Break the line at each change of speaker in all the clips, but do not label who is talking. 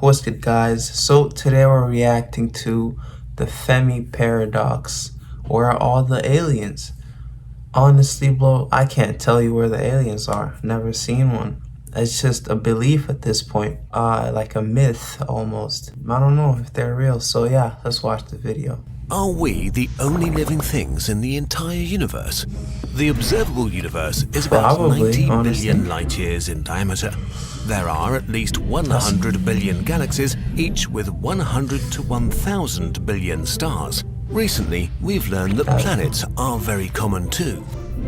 What's good, guys? So today we're reacting to the Fermi paradox. Where are all the aliens? Honestly, bro, I can't tell you where the aliens are. Never seen one. It's just a belief at this point, like a myth almost. I don't know if they're real. So yeah, let's watch the video.
Are we the only living things in the entire universe? The observable universe is about
Probably,
90
honestly.
billion light years in diameter. There are at least 100 billion galaxies, each with 100 to 1,000 billion stars. Recently, we've learned that planets are very common too.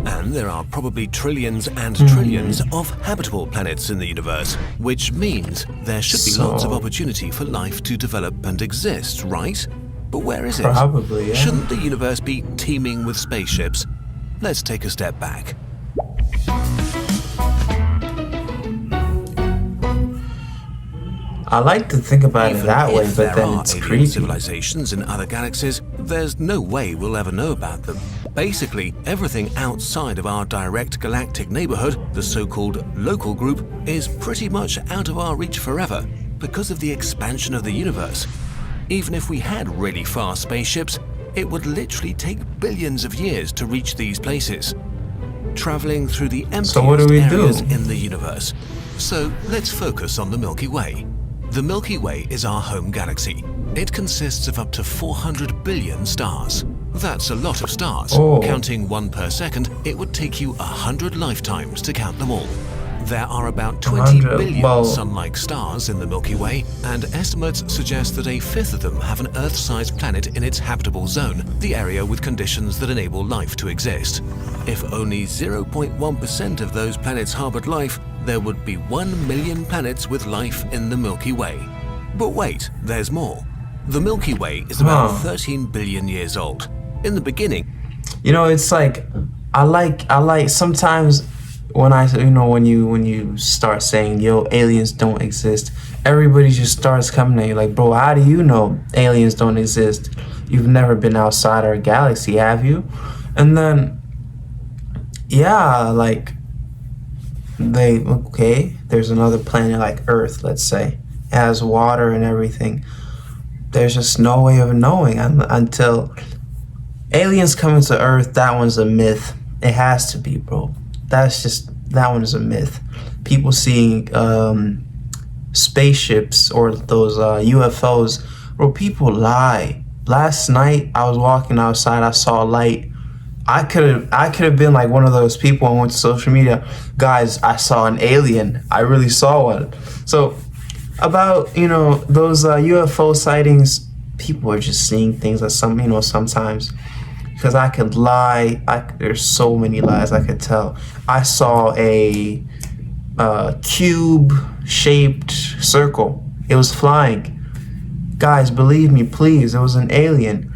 And there are probably trillions and trillions of habitable planets in the universe, which means there should be lots of opportunity for life to develop and exist, right? But where is it?
Probably, yeah.
Shouldn't the universe be teeming with spaceships? Let's take a step back.
I like to think about it that way,
If
but
there
then
are
it's
alien
creepy.
civilizations in other galaxies, there's no way we'll ever know about them. Basically, everything outside of our direct galactic neighborhood, the so-called local group, is pretty much out of our reach forever because of the expansion of the universe. Even if we had really fast spaceships, it would literally take billions of years to reach these places, traveling through the emptiest
So what do we
areas
do?
in the universe. So let's focus on the Milky Way. The Milky Way is our home galaxy. It consists of up to 400 billion stars. That's a lot of stars. Counting one per second, it would take you 100 lifetimes to count them all. There are about 20 billion sun-like stars in the Milky Way, and estimates suggest that a fifth of them have an Earth-sized planet in its habitable zone, the area with conditions that enable life to exist. If only 0.1% of those planets harbored life, there would be 1 million planets with life in the Milky Way. But wait, there's more. The Milky Way is about 13 billion years old. In the beginning,
You know, it's like I like sometimes when when you start saying, yo, aliens don't exist, everybody just starts coming at you like, bro, how do you know aliens don't exist? You've never been outside our galaxy, have you? And then yeah, like there's another planet like Earth, let's say. It has water and everything. There's just no way of knowing until aliens coming to Earth. That one's a myth. It has to be, bro. That one is a myth. People seeing spaceships or those UFOs, bro, people lie. Last night I was walking outside, I saw a light. I could have been like one of those people and went to social media, guys, I saw an alien. I really saw one. So about those UFO sightings, people are just seeing things that sometimes. Because I could lie, there's so many lies I could tell. I saw a cube-shaped circle. It was flying. Guys, believe me, please, it was an alien.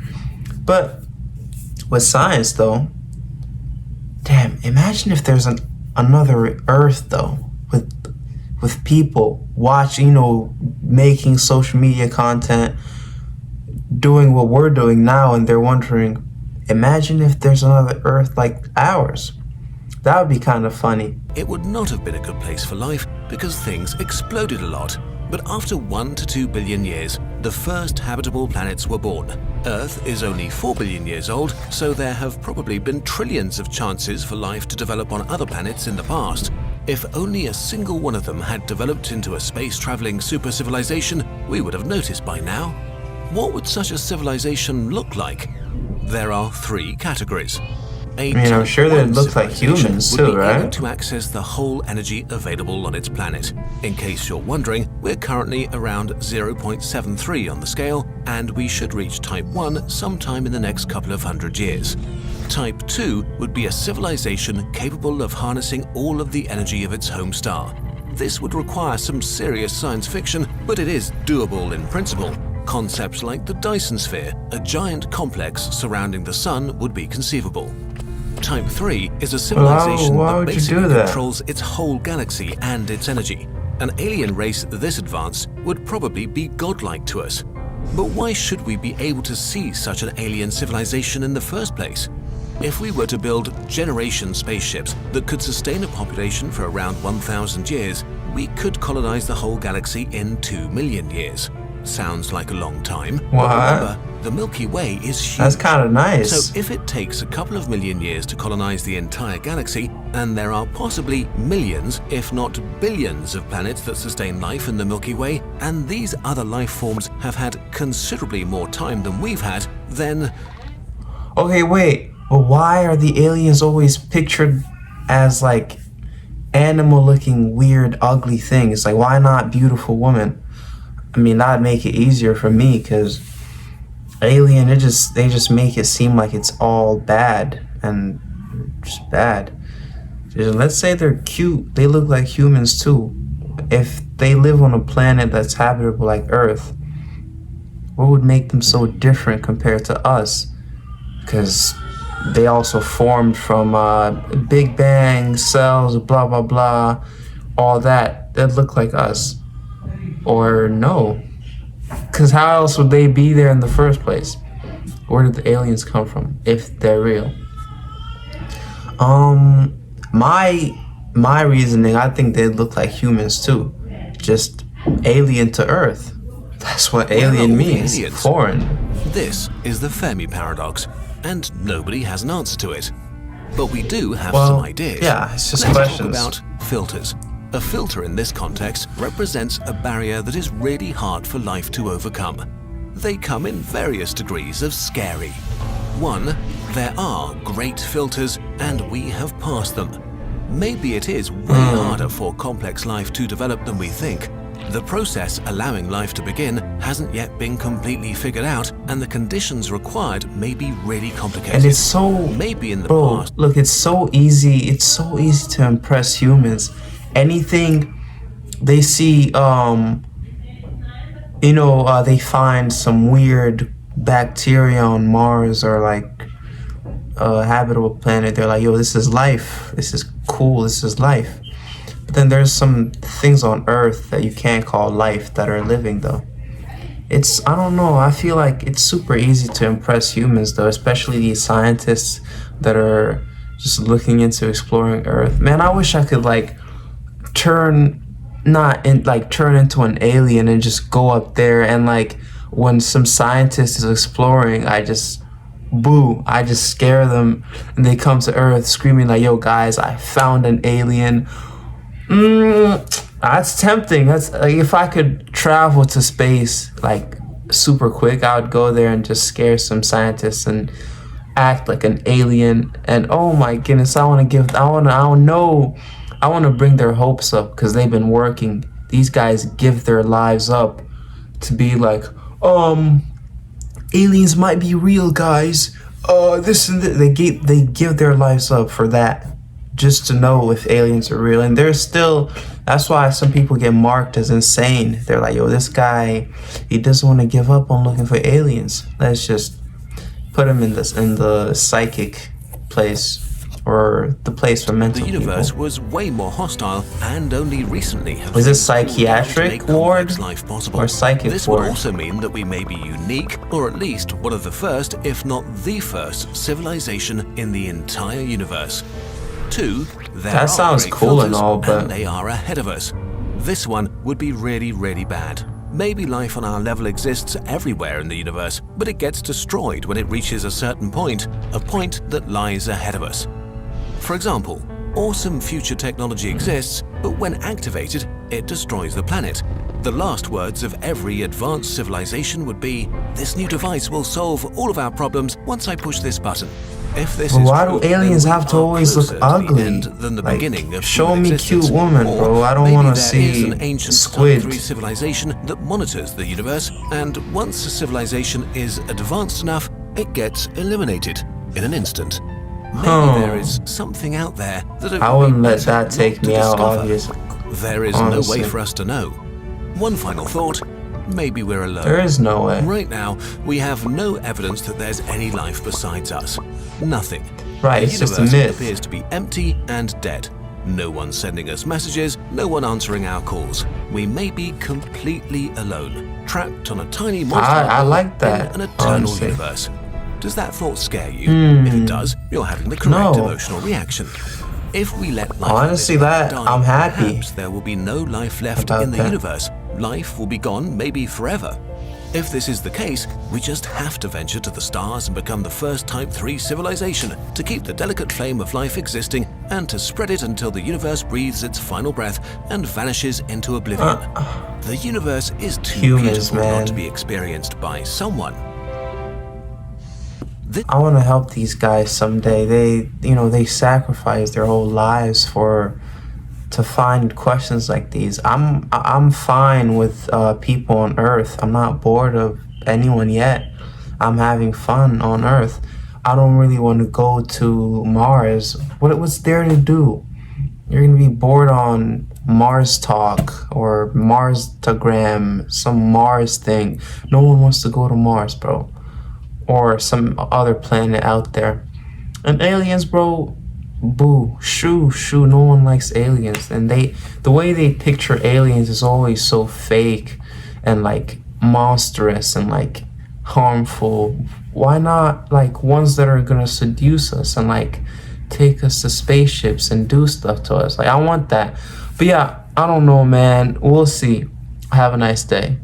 But with science, though, damn, imagine if there's another Earth, though, with people watching, making social media content, doing what we're doing now, and they're wondering, imagine if there's another Earth like ours. That would be kind of funny.
it would not have been a good place for life because things exploded a lot. But after 1 to 2 billion years, the first habitable planets were born. Earth is only 4 billion years old, so there have probably been trillions of chances for life to develop on other planets in the past. If only a single one of them had developed into a space-traveling super civilization, we would have noticed by now. What would such a civilization look like? There are 3 categories.
I'm sure they look like humans too, right?
Able to access the whole energy available on its planet. In case you're wondering, we're currently around 0.73 on the scale, and we should reach Type 1 sometime in the next couple of hundred years. Type 2 would be a civilization capable of harnessing all of the energy of its home star. This would require some serious science fiction, but it is doable in principle. Concepts like the Dyson sphere, a giant complex surrounding the Sun, would be conceivable. Type 3 is a civilization that basically controls its whole galaxy and its energy. An alien race this advanced would probably be godlike to us. But why should we be able to see such an alien civilization in the first place? If we were to build generation spaceships that could sustain a population for around 1,000 years, we could colonize the whole galaxy in 2 million years. Sounds like a long time,
What?
but remember, the Milky Way is huge.
That's kind of nice.
So if it takes a couple of million years to colonize the entire galaxy, and there are possibly millions, if not billions of planets that sustain life in the Milky Way, and these other life forms have had considerably more time than we've had, then...
Okay, wait. But why are the aliens always pictured as like animal-looking, weird, ugly things? Like, why not beautiful women? I mean, that'd make it easier for me, because alien, they just make it seem like it's all bad and just bad. Let's say they're cute. They look like humans too. If they live on a planet that's habitable like Earth, what would make them so different compared to us? Because they also formed from Big Bang, cells, blah, blah, blah, all that. They'd look like us. Or no. Because how else would they be there in the first place? Where did the aliens come from, if they're real? My reasoning, I think they look like humans too. Just alien to Earth. That's what alien means. Foreign.
This is the Fermi paradox, and nobody has an answer to it. But we do have some ideas.
Yeah, it's just
Let's
questions.
talk about filters. A filter in this context represents a barrier that is really hard for life to overcome. They come in various degrees of scary. 1. There are great filters, and we have passed them. Maybe it is way harder for complex life to develop than we think. The process allowing life to begin hasn't yet been completely figured out, and the conditions required may be really complicated.
And it's so...
Maybe in the
Bro,
past...
look, it's so easy. It's so easy to impress humans. Anything they see, they find some weird bacteria on Mars or like a habitable planet. They're like, yo, this is life. This is cool. This is life. But then there's some things on Earth that you can't call life that are living though. I don't know. I feel like it's super easy to impress humans though, especially these scientists that are just looking into exploring Earth. Man, I wish I could like turn into an alien and just go up there, and like when some scientist is exploring, I just scare them and they come to Earth screaming like, yo guys, I found an alien. That's tempting. That's like, if I could travel to space like super quick, I would go there and just scare some scientists and act like an alien. And oh my goodness, I want to bring their hopes up, because they've been working. These guys give their lives up to be like, aliens might be real, guys. This and that. They give their lives up for that, just to know if aliens are real. And that's why some people get marked as insane. They're like, yo, this guy, he doesn't want to give up on looking for aliens. Let's just put him in the psychic place, or the place for mental people.
The universe was way more hostile, and only recently have
Was it
things cooled down to
psychiatric
make
ward
complex life possible.
or psychic
This
ward?
would also mean that we may be unique, or at least one of the first, if not the first, civilization in the entire universe. 2.
That sounds
great
cool and
filters,
all, but
and they are ahead of us. This one would be really, really bad. Maybe life on our level exists everywhere in the universe, but it gets destroyed when it reaches a certain point, a point that lies ahead of us. For example, awesome future technology exists, but when activated, it destroys the planet. The last words of every advanced civilization would be, "This new device will solve all of our problems once I push this button." If this
But
is
why
true,
do aliens
then we
have to
are
always look
closer to the
ugly?
end than the
Like,
beginning of
show
human
me
existence.
cute woman,
Or
bro. I don't
maybe
wanna
there
see
is an ancient
squid.
Star 3 civilization that monitors the universe, and once a civilization is advanced enough, it gets eliminated in an instant. Maybe there is something out there that it
I
would
wouldn't
be
let
better
that
not
take
to
me out,
discover.
obviously.
There is
Honestly.
no way for us to know. One final thought, maybe we're alone.
There is no way.
Right now, we have no evidence that there's any life besides us. Nothing.
Right,
The
it's just a
universe
myth.
appears to be empty and dead. No one sending us messages, no one answering our calls. We may be completely alone, trapped on a tiny monster
I like
in
that,
an eternal
honestly.
universe. Does that thought scare you? If it does, you're having the correct
No.
emotional reaction. If we let life
Honestly,
on this
that
planet die,
I'm happy
perhaps there will be no life left
about
in the
that.
universe. Life will be gone, maybe forever. If this is the case, we just have to venture to the stars and become the first Type 3 civilization to keep the delicate flame of life existing and to spread it until the universe breathes its final breath and vanishes into oblivion. The universe is too
Humans,
beautiful not to
man.
be experienced by someone.
I want to help these guys someday. They sacrifice their whole lives to find questions like these. I'm fine with people on Earth. I'm not bored of anyone yet. I'm having fun on Earth. I don't really want to go to Mars. What's there to do? You're gonna be bored on Mars Talk or Marstagram, some Mars thing. No one wants to go to Mars, bro, or some other planet out there. And aliens, bro, boo, shoo, no one likes aliens. And the way they picture aliens is always so fake and like monstrous and like harmful. Why not like ones that are gonna seduce us and like take us to spaceships and do stuff to us? Like, I want that. But yeah, I don't know, man. We'll see. Have a nice day.